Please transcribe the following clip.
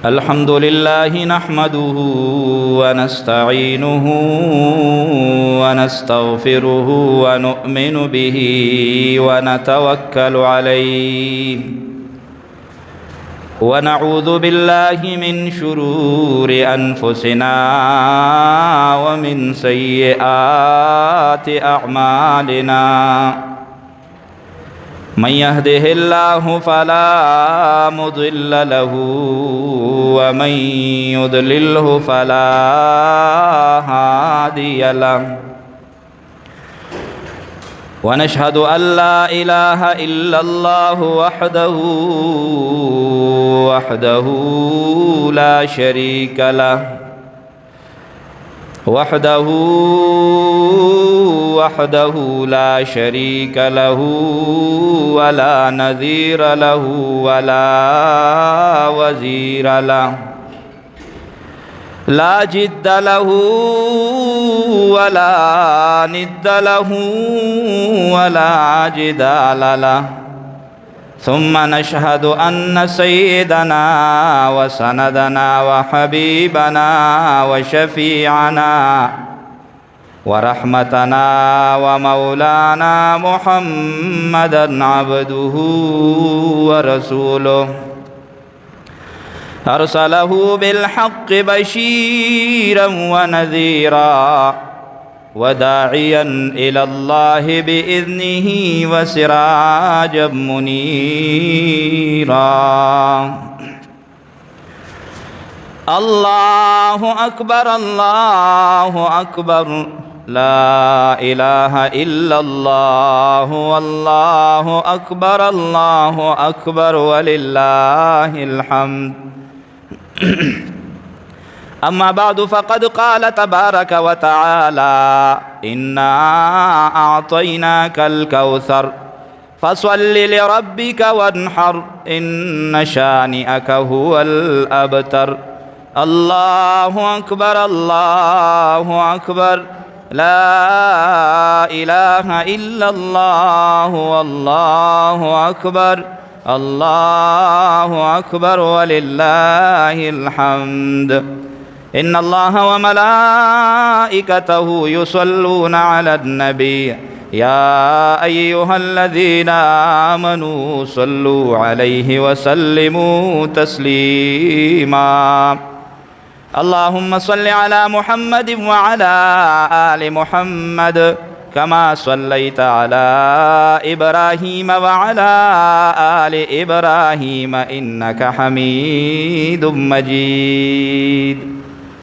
الحمد لله نحمده ونستعينه ونستغفره ونؤمن به ونتوكل عليه ونعوذ بالله من شرور أنفسنا ومن سيئات أعمالنا من يهده الله فلا مضل له ومن يضلله فلا هادي له ونشهد أن لا إله إلا الله وحده لا شريك له وحده لا شريك له ولا نذير له ولا وزير له لا جد له ولا ند له ولا جدال له ثم نشهد أن سيدنا وسندنا وحبيبنا وشفيعنا ورحمتنا ومولانا محمدا عبده ورسوله أرسله بالحق بشيرا ونذيرا وداعيا إلى الله بإذنه وسراجا منيرا الله أكبر الله أكبر لا إله إلا الله والله أكبر الله أكبر ولله الحمد أما بعد فقد قال تبارك وتعالى إنا أعطيناك الكوثر فصل لربك وانحر إن شانئك هو الأبتر الله أكبر الله أكبر لا إله إلا الله والله أكبر الله أكبر ولله الحمد إن الله وملائكته يصلون على النبي يا أيها الذين آمنوا صلوا عليه وسلموا تسليما اللهم صل على محمد وعلى آل محمد كما صليت على إبراهيم وعلى آل إبراهيم إنك حميد مجيد